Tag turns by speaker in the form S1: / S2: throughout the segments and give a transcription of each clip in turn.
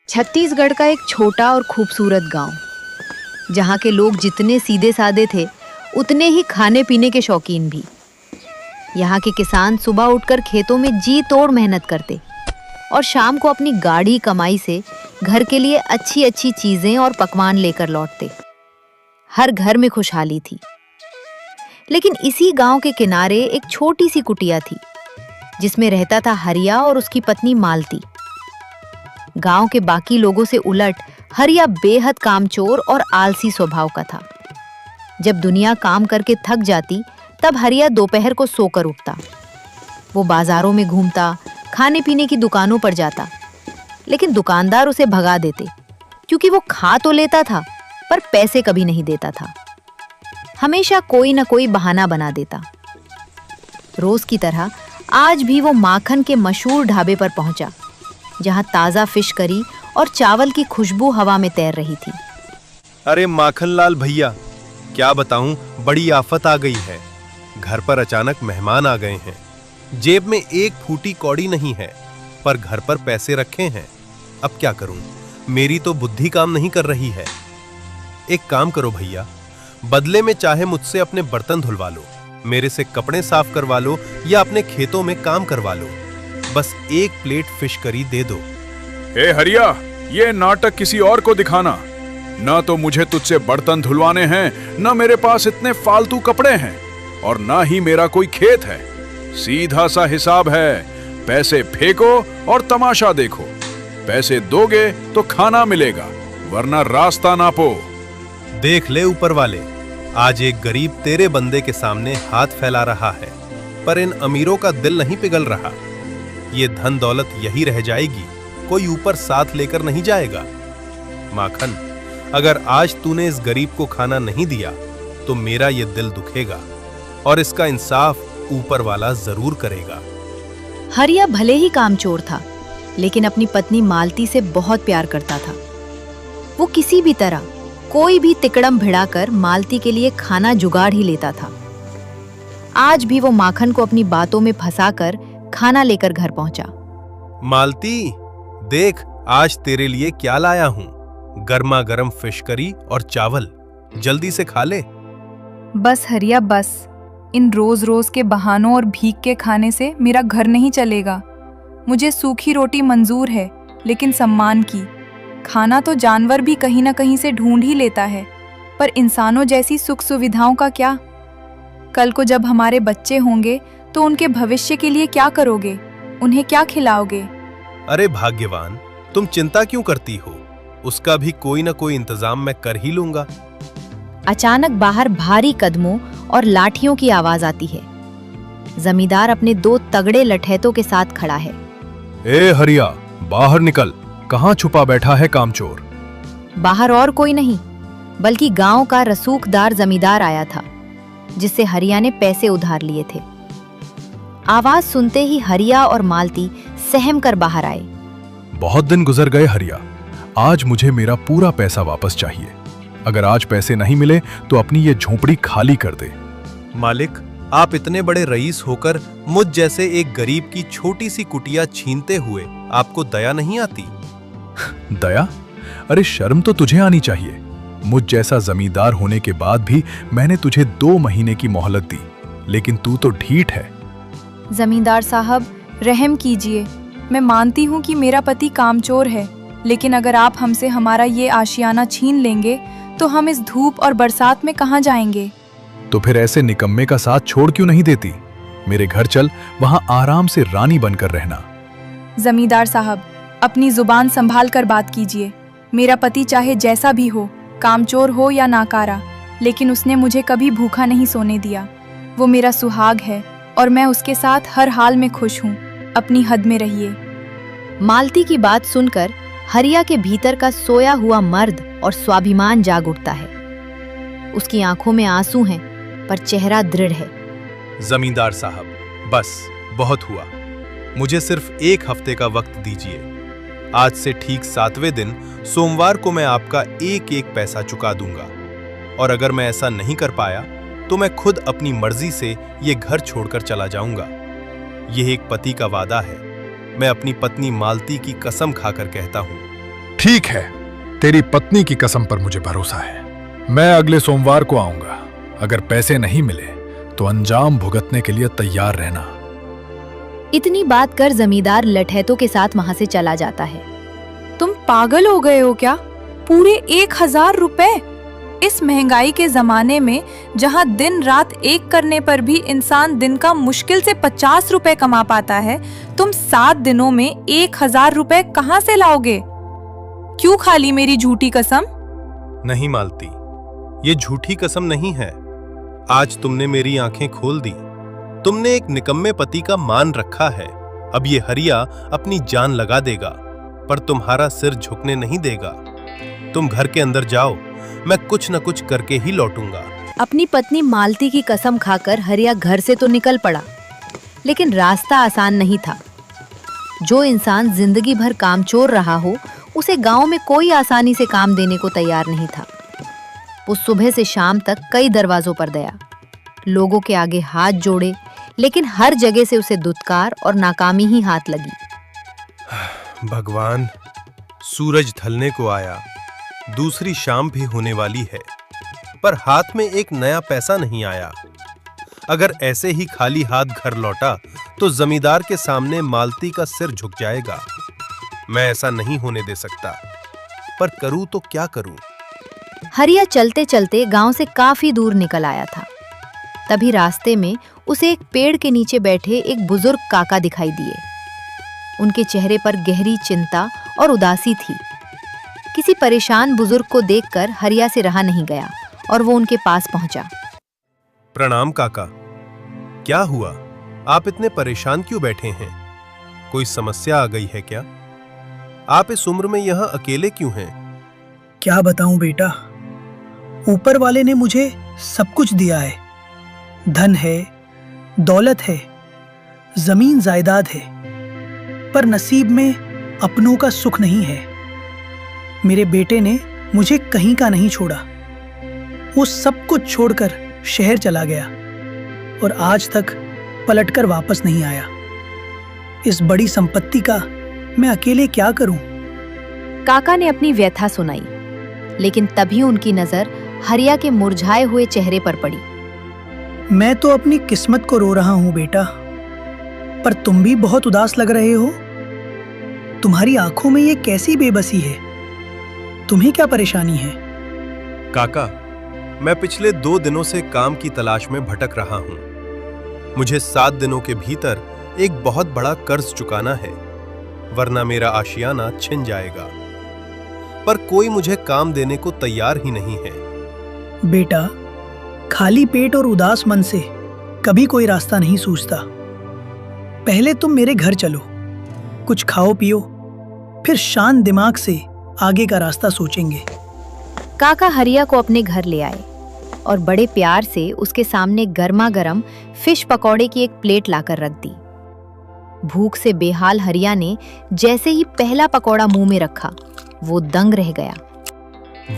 S1: छत्तीसगढ़ का एक छोटा और खूबसूरत गांव, जहां के लोग जितने सीधे साधे थे उतने ही खाने पीने के शौकीन भी। यहाँ के किसान सुबह उठकर खेतों में जी तोड़ मेहनत करते और शाम को अपनी गाढ़ी कमाई से घर के लिए अच्छी अच्छी चीजें और पकवान लेकर लौटते। हर घर में खुशहाली थी। लेकिन इसी गांव के किनारे एक छोटी सी कुटिया थी जिसमें रहता था हरिया और उसकी पत्नी मालती। गांव के बाकी लोगों से उलट हरिया बेहद कामचोर और आलसी स्वभाव का था। जब दुनिया काम करके थक जाती तब हरिया दोपहर को सोकर उठता। वो बाजारों में घूमता, खाने पीने की दुकानों पर जाता, लेकिन दुकानदार उसे भगा देते क्योंकि वो खा तो लेता था पर पैसे कभी नहीं देता था। हमेशा कोई ना कोई बहाना बना देता। रोज की तरह आज भी वो माखन के मशहूर ढाबे पर पहुंचा, जहां ताजा फिश करी और चावल की खुशबू हवा में तैर रही थी।
S2: अरे माखनलाल भैया, क्या बताऊं, बड़ी आफत आ गई है। घर पर अचानक मेहमान आ गए हैं। जेब में एक फूटी कौड़ी नहीं है, पर घर पर पैसे रखे हैं। अब क्या करूं? मेरी तो बुद्धि काम नहीं कर रही है। एक काम करो भैया, बदले में चाहे मुझसे अपने बर्तन धुलवा लो, मेरे से कपड़े साफ करवा लो या अपने खेतों में काम करवा लो। बस एक प्लेट फिश करी दे दो।
S3: ए हरिया, ये नाटक किसी और को दिखाना। ना तो मुझे तुझसे बर्तन धुलवाने हैं, ना मेरे पास इतने फालतू कपड़े हैं, और ना ही मेरा कोई खेत है। सीधा सा हिसाब है, पैसे फेंको और तमाशा देखो। पैसे दोगे तो खाना मिलेगा, वरना रास्ता नापो।
S2: देख ले ऊपर वाले, आज एक गरीब तेरे बंदे के सामने हाथ फैला रहा है, पर इन अमीरों का दिल नहीं पिघल रहा। ये धन दौलत यही रह जाएगी, कोई ऊपर साथ लेकर नहीं जाएगा। माखन, अगर आज तूने इस गरीब को खाना नहीं दिया तो मेरा ये दिल दुखेगा और इसका इंसाफ ऊपर वाला जरूर करेगा।
S1: हरिया भले ही कामचोर था, लेकिन अपनी पत्नी मालती से बहुत प्यार करता था। वो किसी भी तरह कोई भी तिकड़म भिड़ाकर मालती के लिए खाना जुगाड़ ही लेता था। आज भी वो माखन को अपनी बातों में फंसाकर खाना लेकर घर पहुंचा।
S2: मालती, देख आज तेरे लिए क्या लाया हूं। गर्मा गर्म फिश करी और चावल, जल्दी से खा ले।
S4: बस हरिया बस, इन रोज रोज के बहानों और भीख के खाने से मेरा घर नहीं चलेगा। मुझे सूखी रोटी मंजूर है, लेकिन सम्मान की। खाना तो जानवर भी कहीं ना कहीं से ढूंढ ही लेता है, पर इंसानों जैसी सुख सुविधाओं का क्या? कल को जब हमारे बच्चे होंगे तो उनके भविष्य के लिए क्या करोगे? उन्हें क्या खिलाओगे?
S2: अरे भाग्यवान, तुम चिंता क्यों करती हो? उसका भी कोई ना कोई इंतजाम मैं कर ही लूंगा।
S1: अचानक बाहर भारी कदमों और लाठियों की आवाज आती है। जमींदार अपने दो तगड़े लठैतों के साथ खड़ा है।
S3: ए हरिया, बाहर निकल, कहाँ छुपा बैठा है कामचोर?
S1: बाहर और कोई नहीं बल्कि गांव का रसूखदार जमींदार आया था, जिससे हरिया ने पैसे उधार लिए थे। आवाज सुनते ही हरिया और मालती सहम कर बाहर आए।
S3: बहुत दिन गुजर गए हरिया, आज मुझे मेरा पूरा पैसा वापस चाहिए। अगर आज पैसे नहीं मिले तो अपनी ये झोपड़ी खाली कर दे।
S2: मालिक, आप इतने बड़े रईस होकर मुझ जैसे एक गरीब की छोटी सी कुटिया छीनते हुए आपको दया नहीं आती?
S3: दया? अरे शर्म तो तुझे आनी चाहिए। मुझ जैसा जमींदार होने के बाद भी मैंने तुझे 2 महीने की मोहलत दी, लेकिन तू तो ढीठ है।
S4: जमींदार साहब, रहम कीजिए। मैं मानती हूँ कि मेरा पति कामचोर है, लेकिन अगर आप हमसे हमारा ये आशियाना छीन लेंगे तो हम इस धूप और बरसात में कहाँ जाएंगे?
S3: तो फिर ऐसे निकम्मे का साथ छोड़ क्यों नहीं देती? मेरे घर चल, वहां आराम से रानी बनकर रहना।
S4: जमींदार साहब, अपनी जुबान संभाल कर बात कीजिए। मेरा पति चाहे जैसा भी हो, कामचोर हो या नाकारा, लेकिन उसने मुझे कभी भूखा नहीं सोने दिया। वो मेरा सुहाग है और मैं उसके साथ हर हाल में खुश हूँ। अपनी हद में रहिए।
S1: मालती की बात सुनकर हरिया के भीतर का सोया हुआ मर्द और स्वाभिमान जाग उठता है। उसकी आंखों में आंसू हैं, पर चेहरा दृढ़ है।
S2: जमींदार साहब, बस बहुत हुआ। मुझे सिर्फ 1 हफ्ते का वक्त दीजिए। आज से ठीक 7वें दिन सोमवार को मैं आपका एक एक पैसा चुका दूंगा, और अगर मैं ऐसा नहीं कर पाया तो मैं खुद अपनी मर्जी से ये घर छोड़कर चला जाऊंगा। यह एक पति का वादा है। मैं अपनी पत्नी मालती की कसम खाकर कहता हूं।
S5: ठीक है, तेरी पत्नी की कसम पर मुझे भरोसा है। मैं अगले सोमवार को आऊंगा। अगर पैसे नहीं मिले तो अंजाम भुगतने के लिए तैयार रहना।
S1: इतनी बात कर जमींदार लठैतों के साथ वहां से चला जाता है।
S4: तुम पागल हो गए हो क्या? पूरे 1000 रुपए? इस महंगाई के जमाने में जहां दिन रात एक करने पर भी इंसान दिन का मुश्किल से 50 रुपए कमा पाता है, तुम 7 दिनों में 1000 रुपए कहां से लाओगे? क्यों खा ली मेरी झूठी कसम?
S2: नहीं मालती, ये झूठी कसम नहीं है। आज तुमने मेरी आंखें खोल दी। तुमने एक निकम्मे पति का मान रखा है। अब ये हरिया अपनी जान लगा देगा, पर तुम्हारा सिर झुकने नहीं देगा। तुम घर के अंदर जाओ, मैं कुछ न कुछ करके ही लौटूंगा।
S1: अपनी पत्नी मालती की कसम खाकर हरिया घर से तो निकल पड़ा, लेकिन रास्ता आसान नहीं था। जो इंसान जिंदगी भर कामचोर रहा हो, उसे गांव में कोई आसानी से काम देने को तैयार नहीं था। वो सुबह से शाम तक कई दरवाजों पर गया, लोगों के आगे हाथ जोड़े, लेकिन हर जगह से उसे दुत्कार और नाकामी ही हाथ लगी।
S2: भगवान, सूरज ढलने को आया, दूसरी शाम भी होने वाली है, पर हाथ में एक नया पैसा नहीं आया। अगर ऐसे ही खाली हाथ घर लौटा तो जमींदार के सामने मालती का सिर झुक जाएगा। मैं ऐसा नहीं होने दे सकता, पर करूं तो क्या करूं?
S1: हरिया चलते चलते गांव से काफी दूर निकल आया था। तभी रास्ते में उसे एक पेड़ के नीचे बैठे एक बुजुर्ग काका दिखाई दिए। उनके चेहरे पर गहरी चिंता और उदासी थी। किसी परेशान बुजुर्ग को देखकर हरिया से रहा नहीं गया और वो उनके पास पहुंचा।
S2: प्रणाम काका, क्या हुआ? आप इतने परेशान क्यों बैठे हैं? कोई समस्या आ गई है क्या? आप इस उम्र में यहाँ अकेले क्यों हैं?
S6: क्या बताऊं बेटा, ऊपर वाले ने मुझे सब कुछ दिया है। धन है, दौलत है, जमीन जायदाद है, पर नसीब में अपनों का सुख नहीं है। मेरे बेटे ने मुझे कहीं का नहीं छोड़ा। वो सब कुछ छोड़कर शहर चला गया और आज तक पलटकर वापस नहीं आया। इस बड़ी संपत्ति का मैं अकेले क्या करूं?
S1: काका ने अपनी व्यथा सुनाई, लेकिन तभी उनकी नजर हरिया के मुरझाए हुए चेहरे पर पड़ी।
S6: मैं तो अपनी किस्मत को रो रहा हूं बेटा, पर तुम भी बहुत उदास लग रहे हो। तुम्हारी आंखों में ये कैसी बेबसी है? तुम्हें क्या परेशानी है?
S2: काका, मैं पिछले 2 दिनों से काम की तलाश में भटक रहा हूं। मुझे 7 दिनों के भीतर एक बहुत बड़ा कर्ज चुकाना है, वरना मेरा आशियाना छिन जाएगा। पर कोई मुझे काम देने को तैयार ही नहीं है।
S6: बेटा, खाली पेट और उदास मन से कभी कोई रास्ता नहीं सूझता। पहले तुम मेरे घर चलो, कुछ खाओ पियो, फिर शांत दिमाग से आगे का रास्ता सोचेंगे।
S1: काका हरिया को अपने घर ले आए और बड़े प्यार से उसके सामने गर्मा गर्म फिश पकौड़े की एक प्लेट लाकर रख दी। भूख से बेहाल हरिया ने जैसे ही पहला पकौड़ा मुंह में रखा, वो दंग रह गया।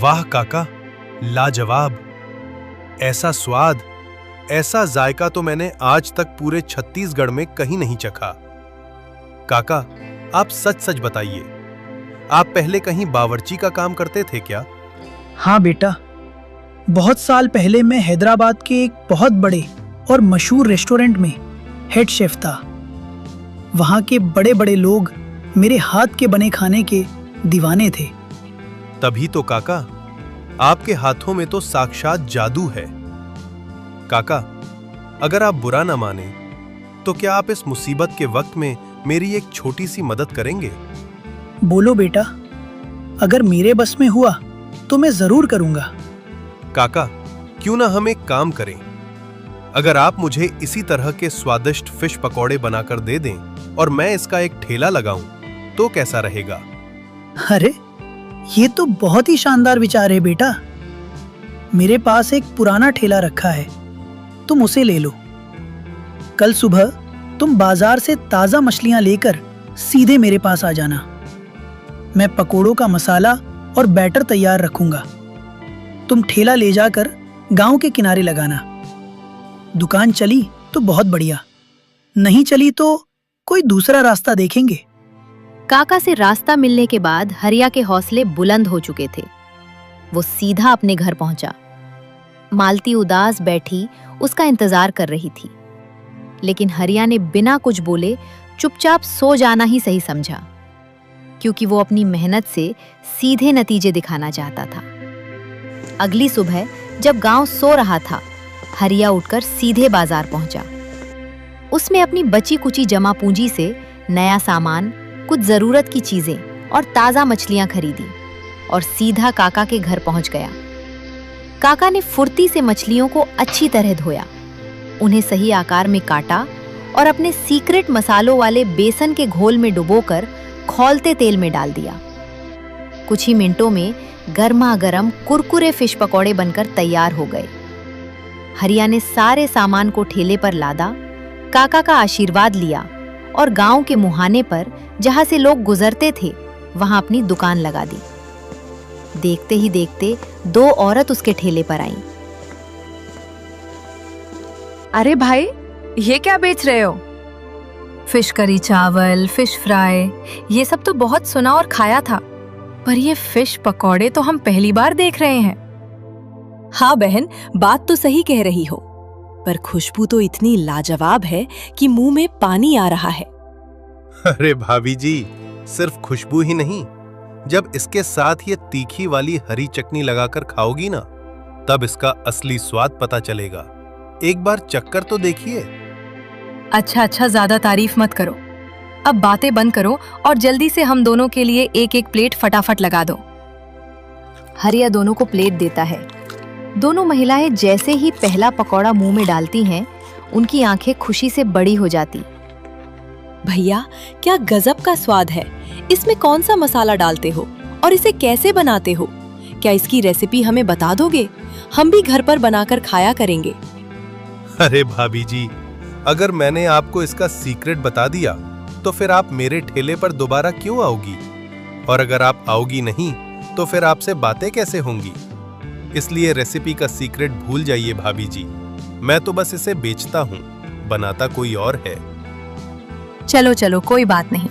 S2: वाह काका, लाजवाब! ऐसा स्वाद, ऐसा जायका तो मैंने आज तक पूरे छत्तीसगढ़ में कहीं नहीं चखा। काका, आप सच सच बताइए, आप पहले कहीं बावर्ची का काम करते थे क्या?
S6: हाँ बेटा, बहुत साल पहले मैं हैदराबाद के एक बहुत बड़े और मशहूर रेस्टोरेंट में हेड शेफ था। वहाँ के बड़े बड़े लोग मेरे हाथ के बने खाने के दीवाने थे।
S2: तभी तो काका, आपके हाथों में तो साक्षात जादू है। काका, अगर आप बुरा न माने तो क्या आप इस मुसीबत के वक्त में मेरी एक छोटी सी मदद करेंगे?
S6: बोलो बेटा, अगर मेरे बस में हुआ तो मैं जरूर करूंगा।
S2: काका, क्यों ना हम एक काम करें? अगर आप मुझे इसी तरह के स्वादिष्ट फिश पकौड़े बनाकर दे दें और मैं इसका एक ठेला लगाऊं, तो कैसा रहेगा?
S6: अरे, ये तो बहुत ही शानदार विचार है बेटा। मेरे पास एक पुराना ठेला रखा है, तुम उसे ले लो। कल सुबह तुम बाजार से ताजा मछलियां लेकर सीधे मेरे पास आ जाना। मैं पकोड़ों का मसाला और बैटर तैयार रखूंगा। तुम ठेला ले जाकर गांव के किनारे लगाना। दुकान चली तो बहुत बढ़िया, नहीं चली तो कोई दूसरा रास्ता देखेंगे।
S1: काका से रास्ता मिलने के बाद हरिया के हौसले बुलंद हो चुके थे। वो सीधा अपने घर पहुंचा। मालती उदास बैठी उसका इंतजार कर रही थी, लेकिन हरिया ने बिना कुछ बोले चुपचाप सो जाना ही सही समझा, क्योंकि वो अपनी मेहनत से सीधे नतीजे दिखाना चाहता था। अगली सुबह जब गांव सो रहा था, हरिया उठकर सीधे बाजार पहुंचा। उसने अपनी बची कुची जमा पूंजी से नया सामान, कुछ जरूरत की चीजें और ताजा मछलियां खरीदी और सीधा काका के घर पहुंच गया। काका ने फुर्ती से मछलियों को अच्छी तरह धोया, उन्हें सही आकार में काटा और अपने सीक्रेट मसालों वाले बेसन के घोल में डुबोकर खौलते तेल में डाल दिया। कुछ ही मिनटों में गर्मा गर्म कुरकुरे फिश पकौड़े बनकर तैयार हो गए। हरिया ने सारे सामान को ठेले पर लादा, काका का आशीर्वाद लिया और गांव के मुहाने पर जहां से लोग गुजरते थे वहां अपनी दुकान लगा दी। देखते ही देखते 2 औरत उसके ठेले पर आईं।
S4: अरे भाई, ये क्या बेच रहे हो? फिश करी चावल, फिश फ्राई, ये सब तो बहुत सुना और खाया था, पर ये फिश पकौड़े तो हम पहली बार देख रहे हैं।
S7: हाँ बहन, बात तो सही कह रही हो, पर खुशबू तो इतनी लाजवाब है कि मुंह में पानी आ रहा है।
S2: अरे भाभी जी, सिर्फ खुशबू ही नहीं, जब इसके साथ ये तीखी वाली हरी चटनी लगाकर खाओगी ना, तब इसका असली स्वाद पता चलेगा। एक बार चक्कर तो देखिए।
S4: अच्छा, ज्यादा तारीफ मत करो। अब बातें बंद करो और जल्दी से हम दोनों के लिए एक एक प्लेट फटाफट लगा दो।
S1: हरिया दोनों को प्लेट देता है। दोनों महिलाएं जैसे ही पहला पकौड़ा मुंह में डालती हैं, उनकी आंखें खुशी से बड़ी हो जाती।
S7: भैया, क्या गजब का स्वाद है। इसमें कौन सा मसाला डालते हो और इसे कैसे बनाते हो? क्या इसकी रेसिपी हमें बता दोगे? हम भी घर पर बनाकर खाया करेंगे।
S2: अरे भाभी जी, अगर मैंने आपको इसका सीक्रेट बता दिया तो फिर आप मेरे ठेले पर दोबारा क्यों आओगी? और अगर आप आओगी नहीं तो फिर आपसे बातें कैसे होंगी? इसलिए रेसिपी का सीक्रेट भूल जाइए भाभी जी। मैं तो बस इसे बेचता हूँ, बनाता कोई और है।
S4: चलो कोई बात नहीं,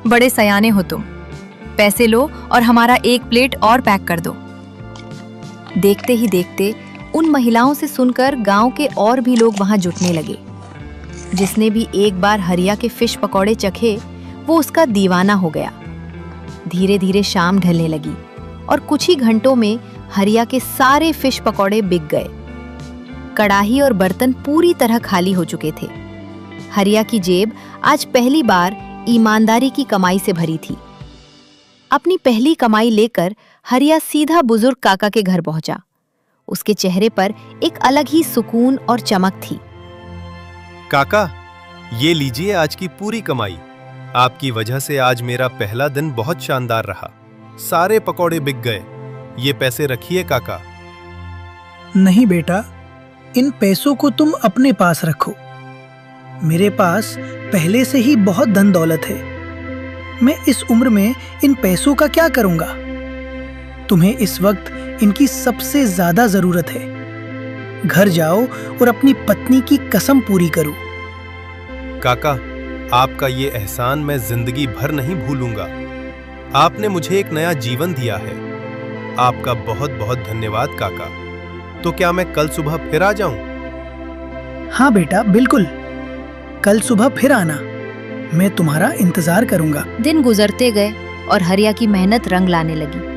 S4: बड़े सयाने हो तुम। पैसे लो और हमारा एक प्लेट और पैक कर दो।
S1: देखते ही देखते उन महिलाओं से सुनकर गांव के और भी लोग वहां जुटने लगे। जिसने भी एक बार हरिया के फिश पकौड़े चखे, वो उसका दीवाना हो गया। धीरे धीरे शाम ढलने लगी और कुछ ही घंटों में हरिया के सारे फिश पकौड़े बिक गए। कड़ाही और बर्तन पूरी तरह खाली हो चुके थे। हरिया की जेब आज पहली बार ईमानदारी की कमाई से भरी थी। अपनी पहली कमाई लेकर हरिया सीधा बुजुर्ग काका के घर पहुंचा। उसके चेहरे पर एक अलग ही सुकून और चमक थी।
S2: काका, ये लीजिए आज की पूरी कमाई। आपकी वजह से आज मेरा पहला दिन बहुत शानदार रहा। सारे पकौड़े बिक गए। ये पैसे रखिए काका।
S6: नहीं बेटा, इन पैसों को तुम अपने पास रखो। मेरे पास पहले से ही बहुत धन दौलत है। मैं इस उम्र में इन पैसों का क्या करूंगा? तुम्हें इस वक्त इनकी सबसे ज्यादा जरूरत है। घर जाओ और अपनी पत्नी की कसम पूरी करो।
S2: काका, आपका ये एहसान मैं जिंदगी भर नहीं भूलूंगा। आपने मुझे एक नया जीवन दिया है। आपका बहुत बहुत धन्यवाद काका। तो क्या मैं कल सुबह फिर आ जाऊं?
S6: हाँ बेटा, बिल्कुल। कल सुबह फिर आना। मैं तुम्हारा इंतजार करूंगा।
S1: दिन गुजरते गए और हरिया की मेहनत रंग लाने लगी।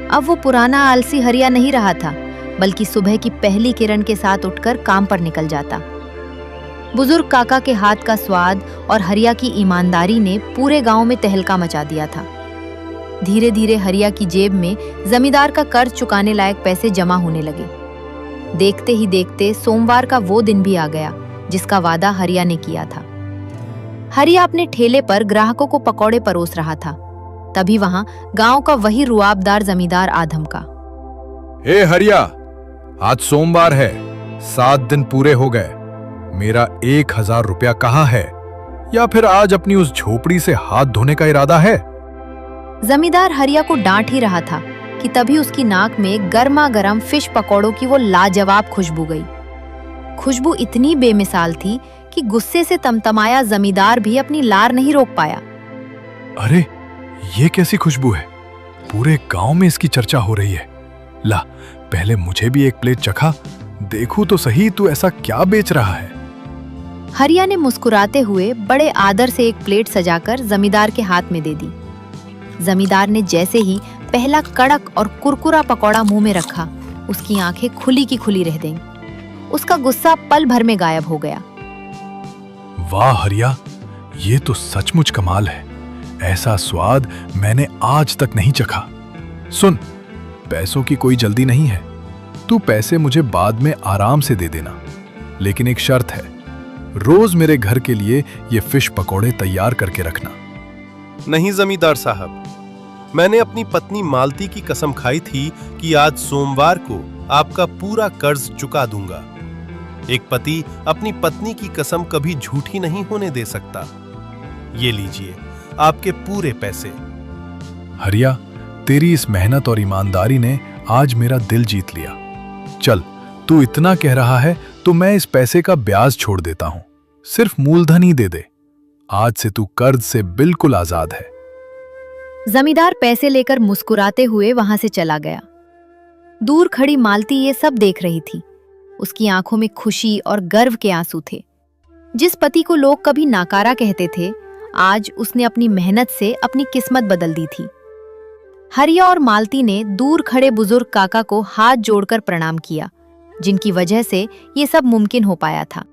S1: अब वो पुराना आलसी हरिया नहीं रहा था, बल्कि सुबह की पहली किरण के साथ उठकर काम पर निकल जाता। बुजुर्ग काका के हाथ का स्वाद और हरिया की ईमानदारी ने पूरे गांव में तहलका मचा दिया था। धीरे धीरे हरिया की जेब में जमींदार का कर्ज चुकाने लायक पैसे जमा होने लगे। देखते ही देखते सोमवार का वो दिन भी आ गया जिसका वादा हरिया ने किया था। हरिया अपने ठेले पर ग्राहकों को पकौड़े परोस रहा था। तभी वहां गांव का वही रुआबदार जमींदार आ धमका।
S5: हे हरिया, आज सोमवार है, 7 दिन पूरे हो गए। मेरा 1000 रुपया कहाँ है? या फिर आज अपनी उस झोपड़ी से हाथ धोने का इरादा है?
S1: जमींदार हरिया को डांट ही रहा था कि तभी उसकी नाक में गर्मा गर्म फिश पकौड़ों की वो लाजवाब खुशबू गई। खुशबू इतनी बेमिसाल थी कि गुस्से से तमतमाया जमींदार भी अपनी लार नहीं रोक पाया।
S5: अरे, ये कैसी खुशबू है? पूरे गांव में इसकी चर्चा हो रही है। ला, पहले मुझे भी एक प्लेट चखा, देखूं तो सही तू ऐसा क्या बेच रहा है।
S1: हरिया ने मुस्कुराते हुए बड़े आदर से एक प्लेट सजाकर जमींदार के हाथ में दे दी। जमींदार ने जैसे ही पहला कड़क और कुरकुरा पकौड़ा मुंह में रखा, उसकी आंखें खुली की खुली रह गईं। उसका गुस्सा पल भर में गायब हो गया।
S5: वाह हरिया, ये तो सचमुच कमाल है। ऐसा स्वाद मैंने आज तक नहीं चखा। सुन, पैसों की कोई जल्दी नहीं है, तू पैसे मुझे बाद में आराम से दे देना, लेकिन एक शर्त है, रोज मेरे घर के लिए ये फिश पकौड़े तैयार करके रखना।
S2: नहीं जमींदार साहब, मैंने अपनी पत्नी मालती की कसम खाई थी कि आज सोमवार को आपका पूरा कर्ज चुका दूंगा। एक पति अपनी पत्नी की कसम कभी झूठी नहीं होने दे सकता। ये लीजिए आपके पूरे पैसे।
S5: हरिया, तेरी इस मेहनत और ईमानदारी ने आज मेरा दिल जीत लिया। चल, तू इतना कह रहा है तो मैं इस पैसे का ब्याज छोड़ देता हूं, सिर्फ मूलधन ही दे दे। आज से तू कर्ज से बिल्कुल आजाद है।
S1: जमींदार पैसे लेकर मुस्कुराते हुए वहां से चला गया। दूर खड़ी मालती ये सब देख रही थी। उसकी आंखों में खुशी और गर्व के आंसू थे। जिस पति को लोग कभी नाकारा कहते थे, आज उसने अपनी मेहनत से अपनी किस्मत बदल दी थी। हरिया और मालती ने दूर खड़े बुजुर्ग काका को हाथ जोड़कर प्रणाम किया, जिनकी वजह से ये सब मुमकिन हो पाया था।